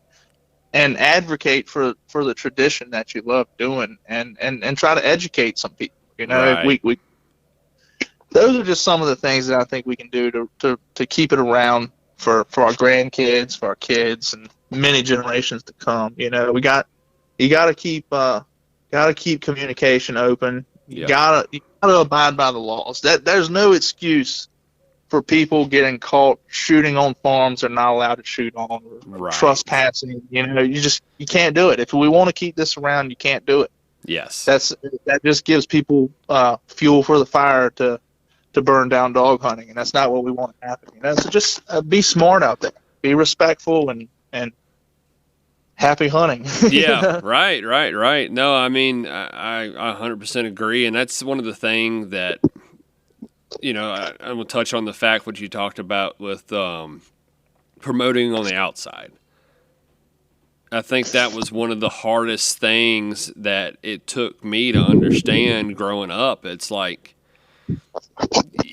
and advocate for the tradition that you love doing, and try to educate some people. Right. We those are just some of the things that I think we can do to keep it around for our grandkids, for our kids, and many generations to come. You got to keep communication open. You gotta abide by the laws. There's no excuse for people getting caught shooting on farms they're not allowed to shoot on, or trespassing. You can't do it. If we want to keep this around, you can't do it. Yes. That just gives people fuel for the fire to burn down dog hunting, and that's not what we want to happen. So just be smart out there, be respectful, and happy hunting. Yeah, right. No, I mean, I 100% agree, and that's one of the things that, I will touch on the fact what you talked about with promoting on the outside. I think that was one of the hardest things that it took me to understand growing up. It's like,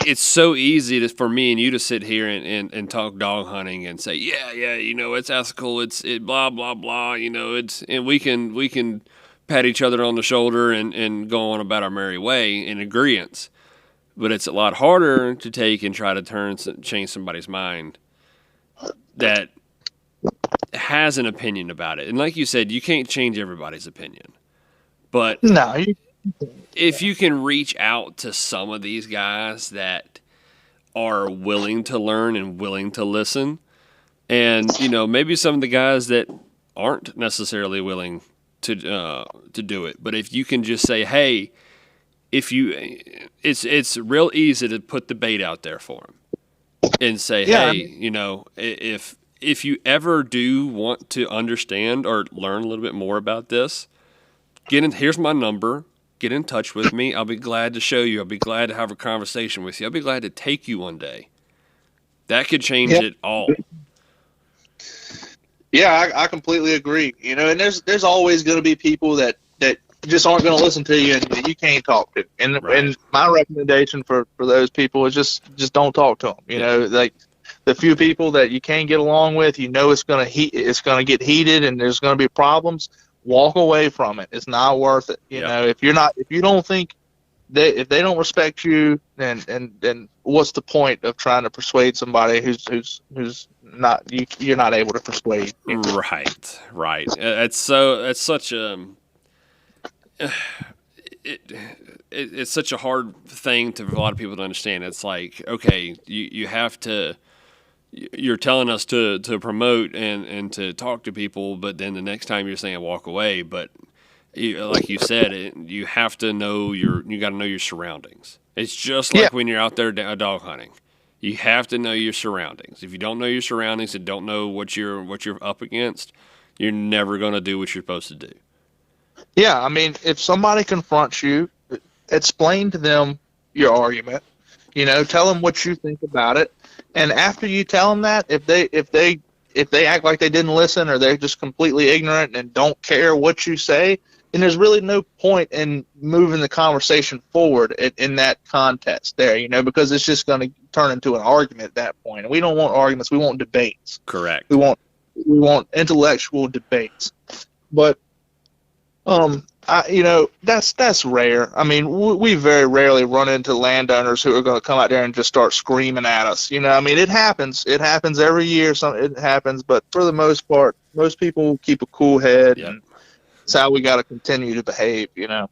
it's so easy for me and you to sit here and talk dog hunting and say, yeah, it's ethical, it's blah, blah, blah, and we can pat each other on the shoulder and go on about our merry way in agreeance. But it's a lot harder to take and try to change somebody's mind that has an opinion about it. And like you said, you can't change everybody's opinion. But no, if you can reach out to some of these guys that are willing to learn and willing to listen. And, maybe some of the guys that aren't necessarily willing to do it. But if you can just say, hey, it's real easy to put the bait out there for them and say, Yeah, hey, if you ever do want to understand or learn a little bit more about this, here's my number. Get in touch with me. I'll be glad to show you. I'll be glad to have a conversation with you. I'll be glad to take you one day. That could change it all. Yeah, I completely agree. And there's always going to be people that just aren't going to listen to you and that you can't talk to. And Right. and my recommendation for those people is just don't talk to them. Like the few people that you can't get along with, it's going to get heated and there's going to be problems. Walk away from it. It's not worth it. If you don't think if they don't respect you, then what's the point of trying to persuade somebody who's not you're not able to persuade? Right. It's such a it's such a hard thing for a lot of people to understand. It's like, okay, you have to. You're telling us to promote and to talk to people, but then the next time you're saying walk away. But like you said, you have to know you got to know your surroundings. It's just like when you're out there dog hunting. You have to know your surroundings. If you don't know your surroundings and don't know what you're up against, you're never going to do what you're supposed to do. Yeah, I mean, if somebody confronts you, explain to them your argument. Tell them what you think about it. And after you tell them that, if they act like they didn't listen or they're just completely ignorant and don't care what you say, then there's really no point in moving the conversation forward in that context there, because it's just going to turn into an argument at that point. And we don't want arguments. We want debates. Correct. We want intellectual debates. But that's rare. I mean, we very rarely run into landowners who are going to come out there and just start screaming at us. I mean, it happens. It happens every year. It happens, but for the most part, most people keep a cool head, and it's how we got to continue to behave.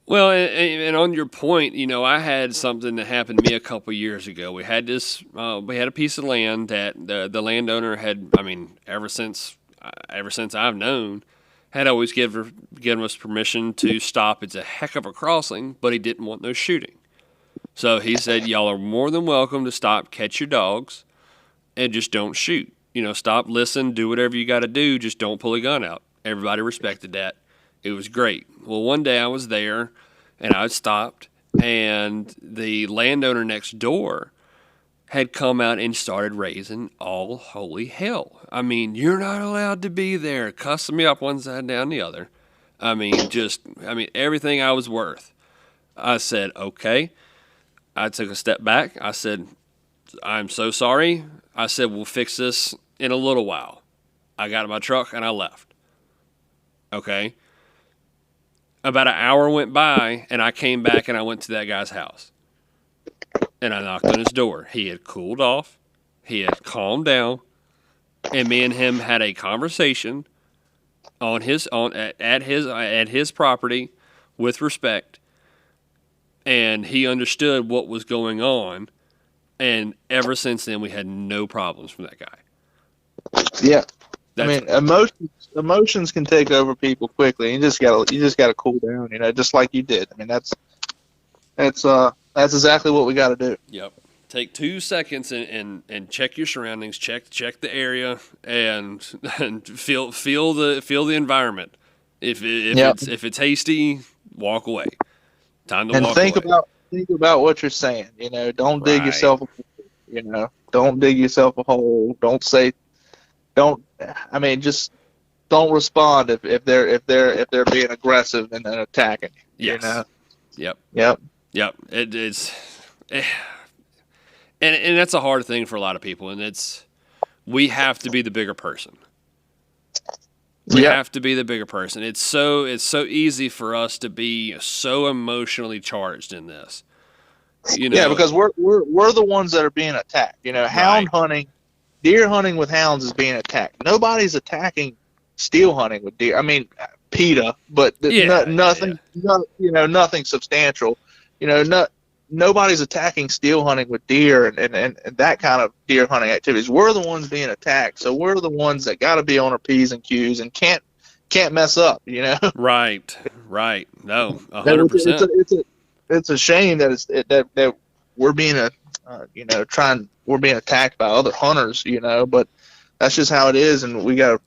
Well, and on your point, I had something that happened to me a couple years ago. We had a piece of land that the landowner had. I mean, ever since I've known, had always given us permission to stop. It's a heck of a crossing, but he didn't want no shooting. So he said, y'all are more than welcome to stop, catch your dogs, and just don't shoot. Stop, listen, do whatever you got to do, just don't pull a gun out. Everybody respected that. It was great. Well, one day I was there, and I stopped, and the landowner next door had come out and started raising all holy hell. I mean, you're not allowed to be there. Cussing me up one side, down the other. I mean, everything I was worth. I said, okay. I took a step back. I said, I'm so sorry. I said, we'll fix this in a little while. I got in my truck and I left. Okay. About an hour went by and I came back and I went to that guy's house. And I knocked on his door. He had cooled off. He had calmed down. And me and him had a conversation at his property with respect. And he understood what was going on. And ever since then, we had no problems from that guy. Yeah. Emotions can take over people quickly. You just gotta cool down, just like you did. I mean, that's exactly what we got to do. Yep. Take 2 seconds and check your surroundings, check the area, and feel the environment. If it's hasty, walk away. Time to walk away. Think about what you're saying. Don't dig yourself a hole. Don't dig yourself a hole. Just don't respond if they're being aggressive and then attacking you. Yes. Yep. And that's a hard thing for a lot of people, and we have to be the bigger person. We have to be the bigger person. It's so easy for us to be so emotionally charged in this. Yeah, because we're the ones that are being attacked. Hound hunting, deer hunting with hounds is being attacked. Nobody's attacking steel hunting with deer. I mean, PETA, but nothing substantial. nobody's attacking steel hunting with deer and that kind of deer hunting activities. We're the ones being attacked, so we're the ones that got to be on our P's and Q's and can't mess up. Right. No, 100%. It's a shame that we're being we're being attacked by other hunters. But that's just how it is, and we got to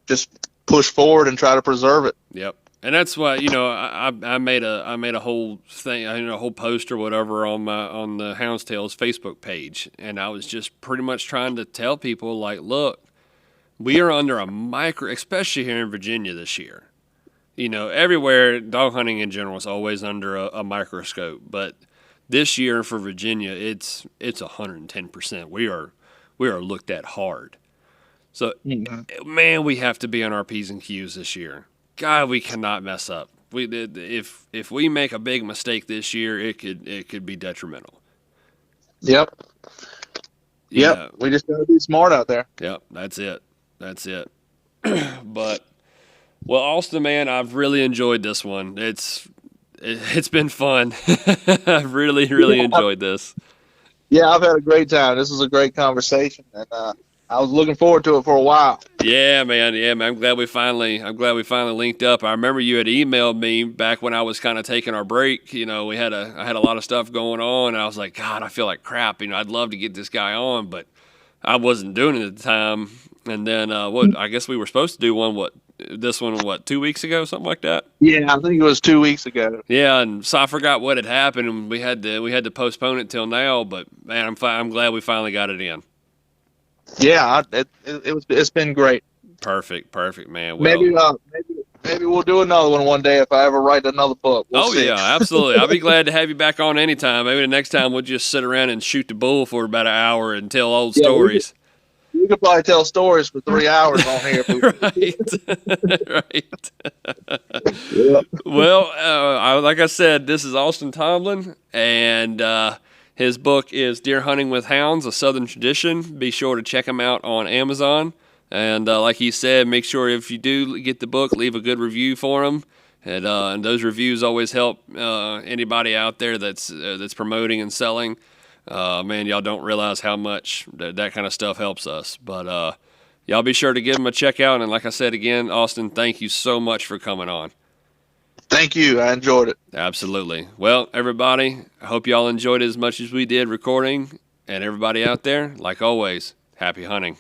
just push forward and try to preserve it. Yep. And that's why, I made a whole thing, a whole post or whatever on the Hounds Tales Facebook page, and I was just pretty much trying to tell people, like, look, we are under a especially here in Virginia this year. Everywhere, dog hunting in general is always under a microscope, but this year for Virginia, it's 110%. We are looked at hard. So, man, we have to be on our P's and Q's this year. God, we cannot mess up. If we make a big mistake this year, it could be detrimental. Yep. We just gotta be smart out there. Yep, that's it. But, well, Austin, man, I've really enjoyed this one. It's been fun. I've really enjoyed this. Yeah, I've had a great time. This was a great conversation, and I was looking forward to it for a while. Yeah, man. I'm glad we finally linked up. I remember you had emailed me back when I was kind of taking our break. I had a lot of stuff going on, and I was like, God, I feel like crap. I'd love to get this guy on, but I wasn't doing it at the time. And then I guess we were supposed to do this one 2 weeks ago, something like that. Yeah, I think it was 2 weeks ago. Yeah, and so I forgot what had happened, and we had to postpone it till now. But man, I'm glad we finally got it in. Yeah, it's been great. Perfect, man. Well, maybe we'll do another one day if I ever write another book. We'll see. Yeah, absolutely. I'll be glad to have you back on anytime. Maybe the next time we'll just sit around and shoot the bull for about an hour and tell old stories. We could probably tell stories for 3 hours on here. Right. Yep. Well, like I said, this is Austin Tomlin, and his book is Deer Hunting with Hounds, A Southern Tradition. Be sure to check him out on Amazon. And like he said, make sure if you do get the book, leave a good review for him. And those reviews always help anybody out there that's promoting and selling. Man, y'all don't realize how much that kind of stuff helps us. But y'all be sure to give him a check out. And like I said again, Austin, thank you so much for coming on. Thank you. I enjoyed it. Absolutely. Well, everybody, I hope y'all enjoyed it as much as we did recording. And everybody out there, like always, happy hunting.